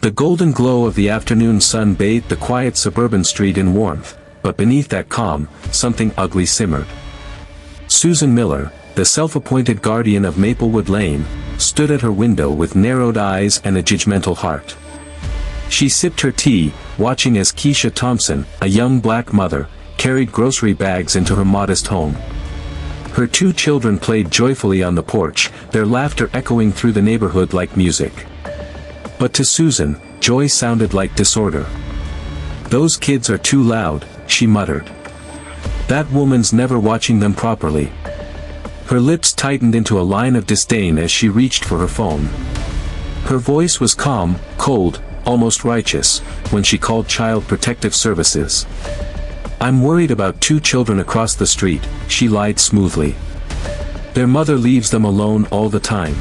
The golden glow of the afternoon sun bathed the quiet suburban street in warmth, but beneath that calm, something ugly simmered. Susan Miller, the self-appointed guardian of Maplewood Lane, stood at her window with narrowed eyes and a judgmental heart. She sipped her tea, watching as Keisha Thompson, a young black mother, carried grocery bags into her modest home. Her 2 children played joyfully on the porch, their laughter echoing through the neighborhood like music. But to Susan, joy sounded like disorder. "Those kids are too loud," she muttered. "That woman's never watching them properly." Her lips tightened into a line of disdain as she reached for her phone. Her voice was calm, cold, almost righteous, when she called Child Protective Services. "I'm worried about 2 children across the street," she lied smoothly. "Their mother leaves them alone all the time.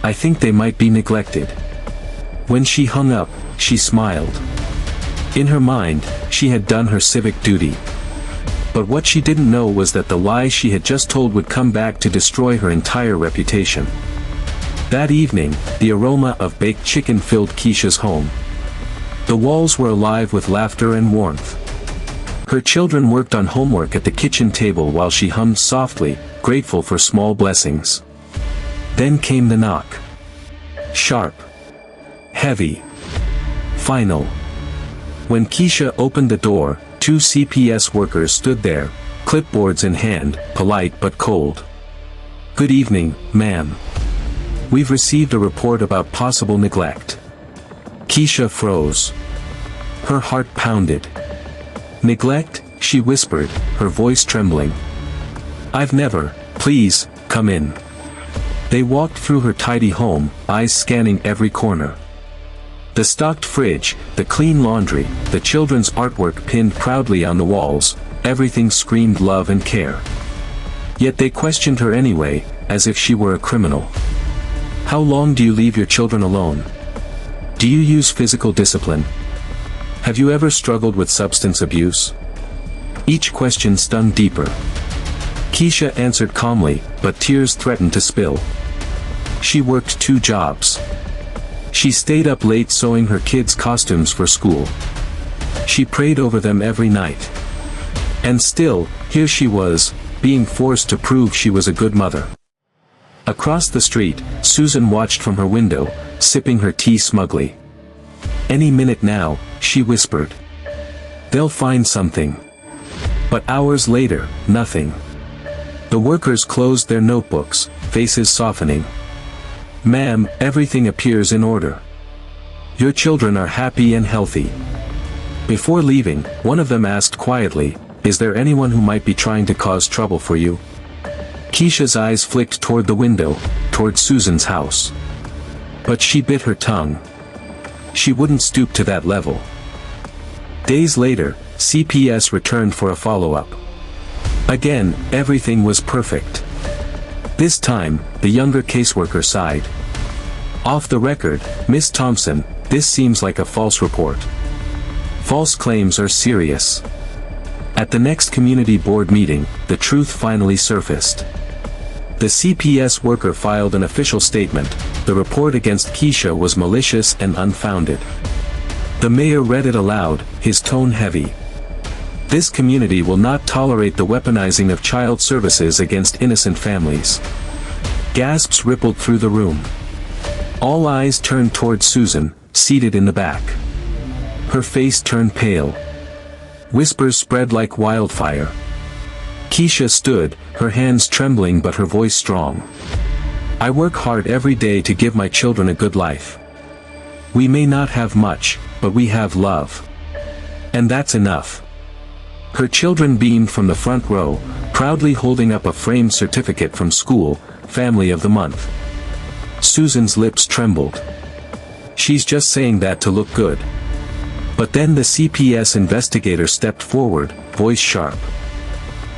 I think they might be neglected." When she hung up, she smiled. In her mind, she had done her civic duty. But what she didn't know was that the lie she had just told would come back to destroy her entire reputation. That evening, the aroma of baked chicken filled Keisha's home. The walls were alive with laughter and warmth. Her children worked on homework at the kitchen table while she hummed softly, grateful for small blessings. Then came the knock. Sharp. Heavy. Final. When Keisha opened the door, 2 CPS workers stood there, clipboards in hand, polite but cold. "Good evening, ma'am. We've received a report about possible neglect." Keisha froze. Her heart pounded. "Neglect?" she whispered, her voice trembling. "I've never. Please, come in." They walked through her tidy home, eyes scanning every corner. The stocked fridge, the clean laundry, the children's artwork pinned proudly on the walls, everything screamed love and care. Yet they questioned her anyway, as if she were a criminal. "How long do you leave your children alone? Do you use physical discipline? Have you ever struggled with substance abuse?" Each question stung deeper. Keisha answered calmly, but tears threatened to spill. She worked 2 jobs. She stayed up late sewing her kids' costumes for school. She prayed over them every night. And still, here she was, being forced to prove she was a good mother. Across the street, Susan watched from her window, sipping her tea smugly. "Any minute now," she whispered. "They'll find something." But hours later, nothing. The workers closed their notebooks, faces softening. "Ma'am, everything appears in order. Your children are happy and healthy." Before leaving, one of them asked quietly, "Is there anyone who might be trying to cause trouble for you?" Keisha's eyes flicked toward the window, toward Susan's house. But she bit her tongue. She wouldn't stoop to that level. Days later, CPS returned for a follow-up. Again, everything was perfect. This time, the younger caseworker sighed. "Off the record, Miss Thompson, this seems like a false report. False claims are serious." At the next community board meeting, the truth finally surfaced. The CPS worker filed an official statement. The report against Keisha was malicious and unfounded. The mayor read it aloud, his tone heavy. "This community will not tolerate the weaponizing of child services against innocent families." Gasps rippled through the room. All eyes turned toward Susan, seated in the back. Her face turned pale. Whispers spread like wildfire. Keisha stood, her hands trembling but her voice strong. "I work hard every day to give my children a good life. We may not have much, but we have love. And that's enough." Her children beamed from the front row, proudly holding up a framed certificate from school, Family of the Month. Susan's lips trembled. "She's just saying that to look good." But then the CPS investigator stepped forward, voice sharp.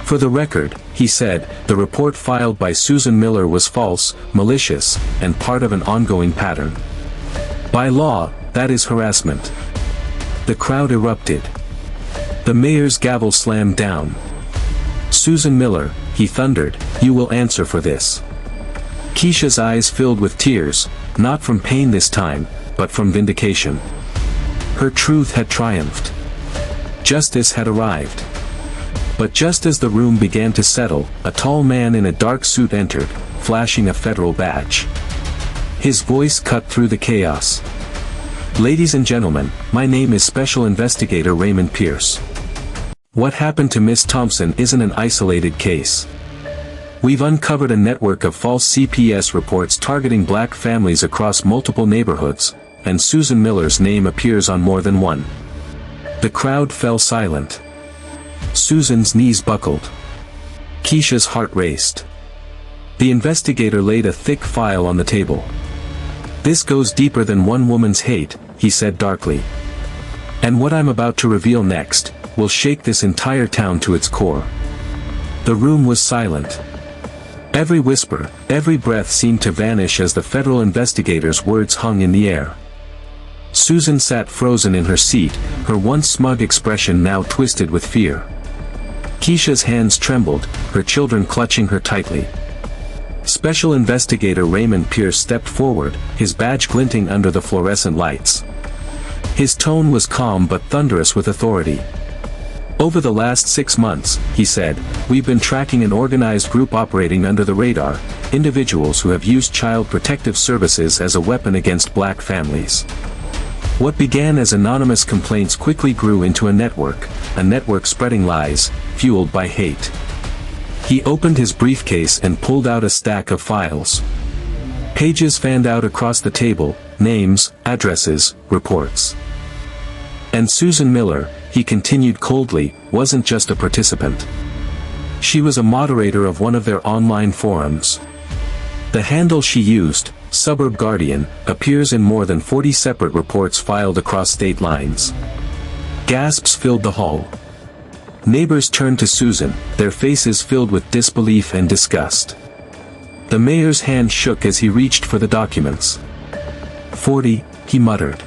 "For the record," he said, "the report filed by Susan Miller was false, malicious, and part of an ongoing pattern. By law, that is harassment." The crowd erupted. The mayor's gavel slammed down. "Susan Miller," he thundered, "you will answer for this." Keisha's eyes filled with tears, not from pain this time, but from vindication. Her truth had triumphed. Justice had arrived. But just as the room began to settle, a tall man in a dark suit entered, flashing a federal badge. His voice cut through the chaos. "Ladies and gentlemen, my name is Special Investigator Raymond Pierce. What happened to Miss Thompson isn't an isolated case. We've uncovered a network of false CPS reports targeting black families across multiple neighborhoods, and Susan Miller's name appears on more than one." The crowd fell silent. Susan's knees buckled. Keisha's heart raced. The investigator laid a thick file on the table. "This goes deeper than one woman's hate," he said darkly. "And what I'm about to reveal next will shake this entire town to its core." The room was silent. Every whisper, every breath seemed to vanish as the federal investigator's words hung in the air. Susan sat frozen in her seat, her once smug expression now twisted with fear. Keisha's hands trembled, her children clutching her tightly. Special Investigator Raymond Pierce stepped forward, his badge glinting under the fluorescent lights. His tone was calm but thunderous with authority. "Over the last 6 months," he said, "we've been tracking an organized group operating under the radar, individuals who have used Child Protective Services as a weapon against black families. What began as anonymous complaints quickly grew into a network spreading lies, fueled by hate." He opened his briefcase and pulled out a stack of files. Pages fanned out across the table, names, addresses, reports. And Susan Miller, he continued coldly, wasn't just a participant. She was a moderator of one of their online forums. The handle she used, Suburb Guardian, appears in more than 40 separate reports filed across state lines. Gasps filled the hall. Neighbors turned to Susan, their faces filled with disbelief and disgust. The mayor's hand shook as he reached for the documents. 40, he muttered.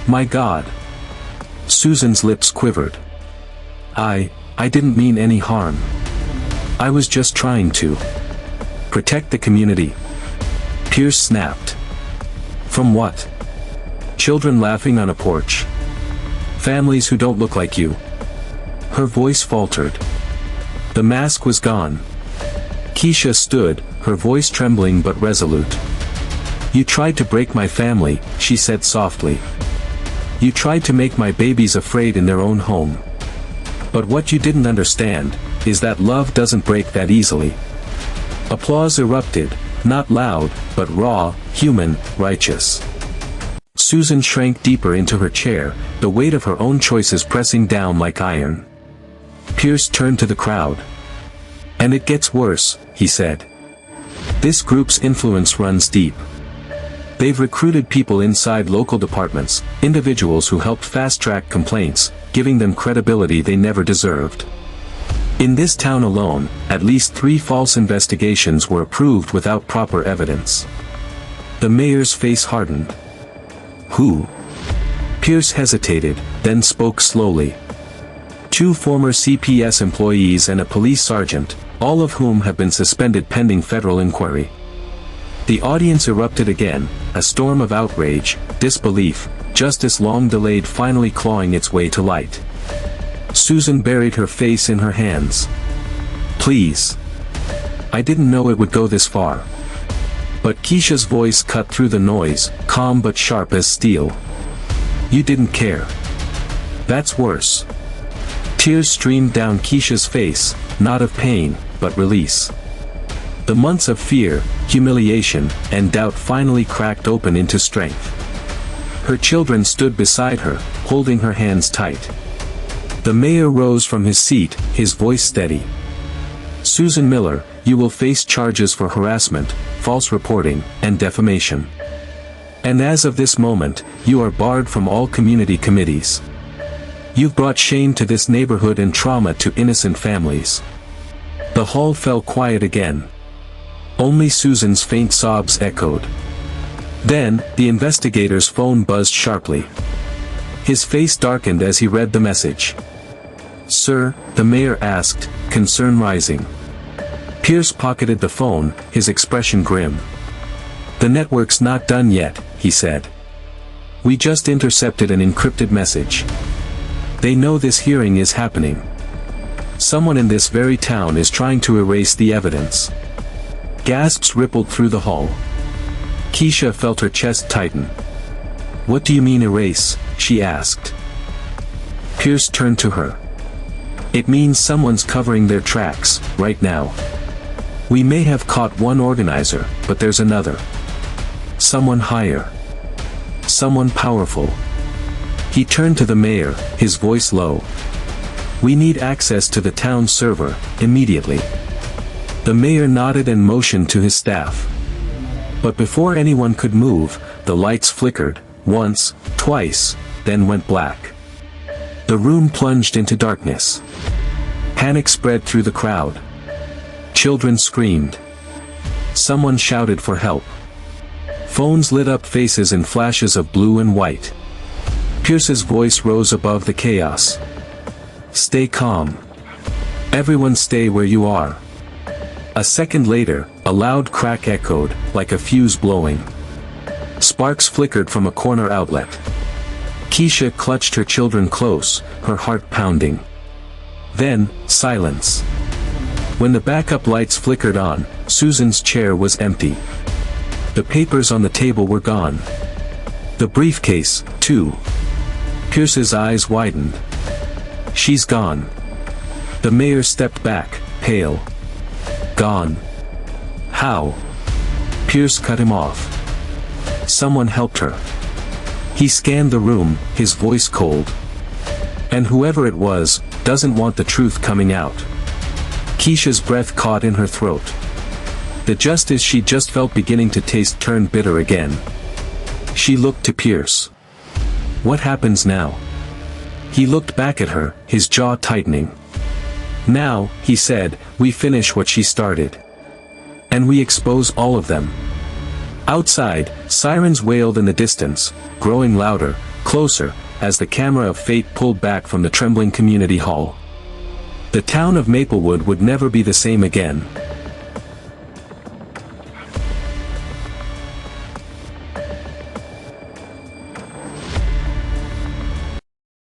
"My God." Susan's lips quivered. I didn't mean any harm. I was just trying to protect the community." Pierce snapped. "From what? Children laughing on a porch? Families who don't look like you?" Her voice faltered. The mask was gone. Keisha stood, her voice trembling but resolute. "You tried to break my family," she said softly. "You tried to make my babies afraid in their own home. But what you didn't understand is that love doesn't break that easily." Applause erupted, not loud, but raw, human, righteous. Susan shrank deeper into her chair, the weight of her own choices pressing down like iron. Pierce turned to the crowd. "And it gets worse," he said. "This group's influence runs deep. They've recruited people inside local departments, individuals who helped fast-track complaints, giving them credibility they never deserved. In this town alone, at least 3 false investigations were approved without proper evidence." The mayor's face hardened. "Who?" Pierce hesitated, then spoke slowly. 2 former CPS employees and a police sergeant, all of whom have been suspended pending federal inquiry. The audience erupted again, a storm of outrage, disbelief, justice long delayed finally clawing its way to light. Susan buried her face in her hands. "Please. I didn't know it would go this far." But Keisha's voice cut through the noise, calm but sharp as steel. "You didn't care. That's worse." Tears streamed down Keisha's face, not of pain, but release. The months of fear, humiliation, and doubt finally cracked open into strength. Her children stood beside her, holding her hands tight. The mayor rose from his seat, his voice steady. "Susan Miller, you will face charges for harassment, false reporting, and defamation. And as of this moment, you are barred from all community committees. You've brought shame to this neighborhood and trauma to innocent families." The hall fell quiet again. Only Susan's faint sobs echoed. Then, the investigator's phone buzzed sharply. His face darkened as he read the message. "Sir," the mayor asked, concern rising. Pierce pocketed the phone, his expression grim. "The network's not done yet," he said. We just intercepted an encrypted message. They know this hearing is happening. Someone in this very town is trying to erase the evidence." Gasps rippled through the hall. Keisha felt her chest tighten. "What do you mean erase?" she asked. Pierce turned to her. "It means someone's covering their tracks, right now. We may have caught one organizer, but there's another. Someone higher. Someone powerful." He turned to the mayor, his voice low. "We need access to the town server, immediately." The mayor nodded and motioned to his staff. But before anyone could move, the lights flickered, once, twice, then went black. The room plunged into darkness. Panic spread through the crowd. Children screamed. Someone shouted for help. Phones lit up faces in flashes of blue and white. Pierce's voice rose above the chaos. "Stay calm. Everyone stay where you are." A second later, a loud crack echoed, like a fuse blowing. Sparks flickered from a corner outlet. Keisha clutched her children close, her heart pounding. Then, silence. When the backup lights flickered on, Susan's chair was empty. The papers on the table were gone. The briefcase, too. Pierce's eyes widened. "She's gone." The mayor stepped back, pale. "Gone. How?" Pierce cut him off. "Someone helped her." He scanned the room, his voice cold. "And whoever it was, doesn't want the truth coming out." Keisha's breath caught in her throat. The justice she just felt beginning to taste turned bitter again. She looked to Pierce. "What happens now?" He looked back at her, his jaw tightening. "Now," he said, "we finish what she started. And we expose all of them." Outside, sirens wailed in the distance, growing louder, closer, as the camera of fate pulled back from the trembling community hall. The town of Maplewood would never be the same again.